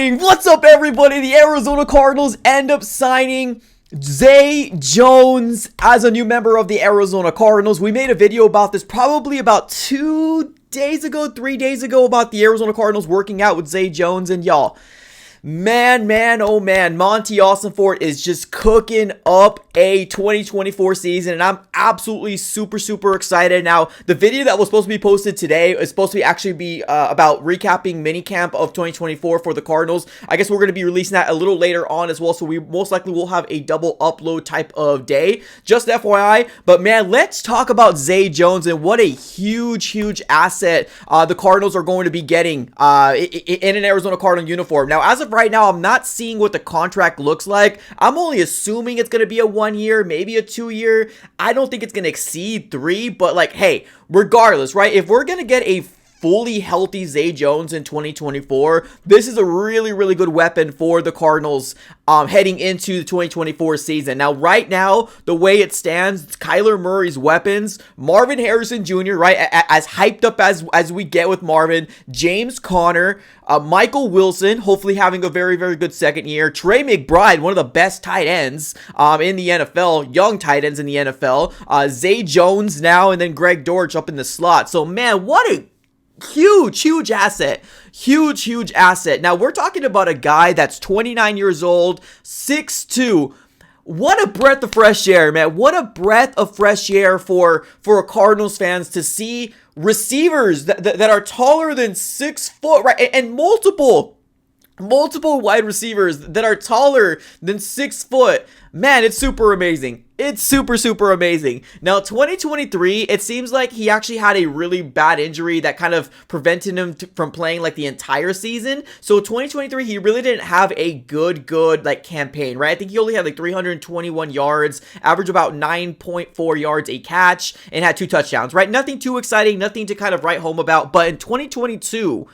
Bang! What's up, everybody? The Arizona Cardinals end up signing Zay Jones as a new member of the Arizona Cardinals. We made a video about this probably about 3 days ago, about the Arizona Cardinals working out with Zay Jones. And y'all, man, oh man, Monty Austinfort is just cooking up a 2024 season, and I'm absolutely super excited. Now, the video that was supposed to be posted today is supposed to actually be about recapping minicamp of 2024 for the Cardinals. I guess we're going to be releasing that a little later on as well, so we most likely will have a double upload type of day, just FYI. But man, let's talk about Zay Jones and what a huge asset the Cardinals are going to be getting in an Arizona Cardinal uniform. Now, as of right now, I'm not seeing what the contract looks like. I'm only assuming it's going to be a 1 year, maybe a 2 year. I don't think it's going to exceed 3, but like, hey, regardless, right? If we're going to get a fully healthy Zay Jones in 2024, this is a really good weapon for the Cardinals heading into the 2024 season. Now, right now, the way it stands, it's Kyler Murray's weapons, Marvin Harrison Jr., right, as hyped up as we get with Marvin, James Conner, Michael Wilson, hopefully having a very good second year, Trey McBride, one of the best tight ends in the NFL, young tight ends in the NFL, Zay Jones now, and then Greg Dortch up in the slot. So, man, what a huge asset. Huge asset. Now, we're talking about a guy that's 29 years old, 6'2". What a breath of fresh air, man. What a breath of fresh air for Cardinals fans to see receivers that are taller than 6 foot, right? And multiple wide receivers that are taller than 6 foot. Man, it's super amazing. It's super amazing. Now, 2023, it seems like he actually had a really bad injury that kind of prevented him from playing like the entire season. So 2023, he really didn't have a good like campaign, right? I think he only had like 321 yards, average about 9.4 yards a catch, and had 2 touchdowns, right? Nothing too exciting, nothing to kind of write home about. But in 2022,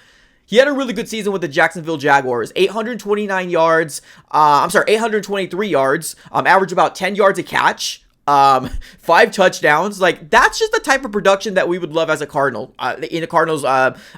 he had a really good season with the Jacksonville Jaguars. 823 yards, average about 10 yards a catch, 5 touchdowns. Like, that's just the type of production that we would love as a Cardinal, in a Cardinals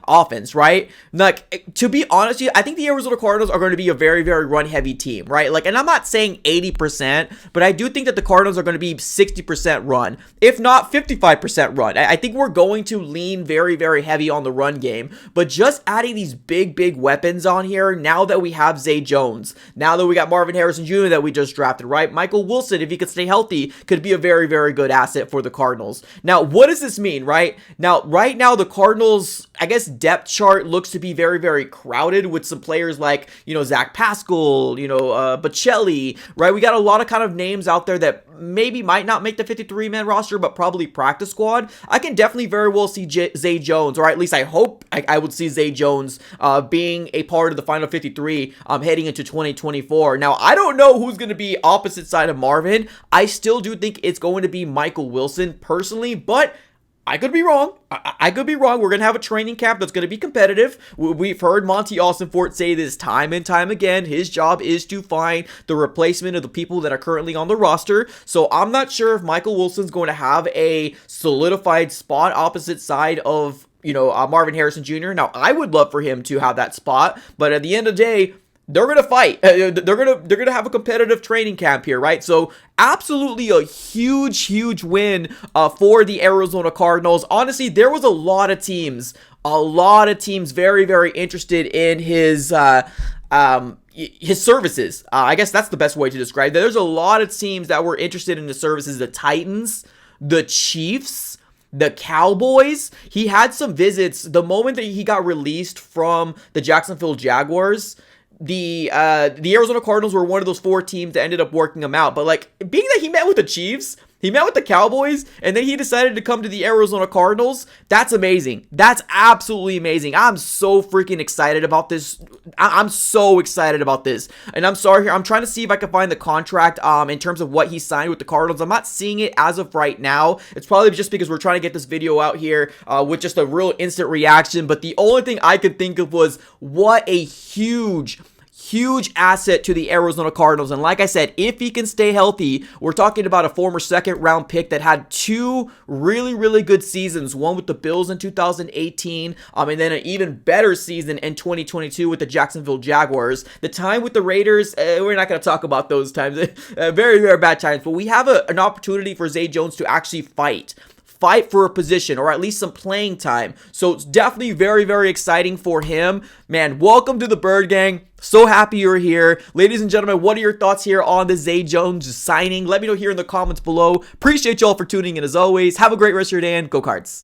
offense, right? Like, to be honest with you, I think the Arizona Cardinals are going to be a very run-heavy team, right? Like, and I'm not saying 80%, but I do think that the Cardinals are going to be 60% run, if not 55% run. I think we're going to lean very heavy on the run game, but just adding these big weapons on here, now that we have Zay Jones, now that we got Marvin Harrison Jr. that we just drafted, right? Michael Wilson, if he could stay healthy, could be a very good asset for the Cardinals. Now, what does this mean, right? Now, right now, the Cardinals, I guess, depth chart looks to be very crowded with some players like, Zach Pascal, Bocelli, right? We got a lot of kind of names out there that maybe might not make the 53-man roster, but probably practice squad. I can definitely very well see Zay Jones, or at least I hope I would see Zay Jones being a part of the final 53 heading into 2024. Now, I don't know who's going to be opposite side of Marvin. I still do think it's going to be Michael Wilson personally, but I could be wrong. I could be wrong. We're going to have a training camp that's going to be competitive. We've heard Monty Austinfort say this time and time again. His job is to find the replacement of the people that are currently on the roster. So I'm not sure if Michael Wilson's going to have a solidified spot opposite side of, Marvin Harrison Jr. Now, I would love for him to have that spot, but at the end of the day, they're going to fight. They're going to have a competitive training camp here, right? So absolutely a huge win for the Arizona Cardinals. Honestly, there was a lot of teams very interested in his services. I guess that's the best way to describe it. There's a lot of teams that were interested in his services. The Titans, the Chiefs, the Cowboys. He had some visits the moment that he got released from the Jacksonville Jaguars. The Arizona Cardinals were one of those 4 teams that ended up working him out. But like, being that he met with the Chiefs, he met with the Cowboys, and then he decided to come to the Arizona Cardinals, that's amazing. That's absolutely amazing. I'm so freaking excited about this. I'm so excited about this. And I'm sorry here, I'm trying to see if I can find the contract in terms of what he signed with the Cardinals. I'm not seeing it as of right now. It's probably just because we're trying to get this video out here with just a real instant reaction. But the only thing I could think of was what a huge huge asset to the Arizona Cardinals. And like I said, if he can stay healthy, we're talking about a former second round pick that had two really good seasons, one with the Bills in 2018, and then an even better season in 2022 with the Jacksonville Jaguars. The time with the Raiders, we're not going to talk about those times. Very bad times. But we have an opportunity for Zay Jones to actually fight for a position or at least some playing time. So it's definitely very exciting for him. Man, welcome to the Bird Gang. So happy you're here. Ladies and gentlemen, what are your thoughts here on the Zay Jones signing? Let me know here in the comments below. Appreciate y'all for tuning in as always. Have a great rest of your day and go Cards.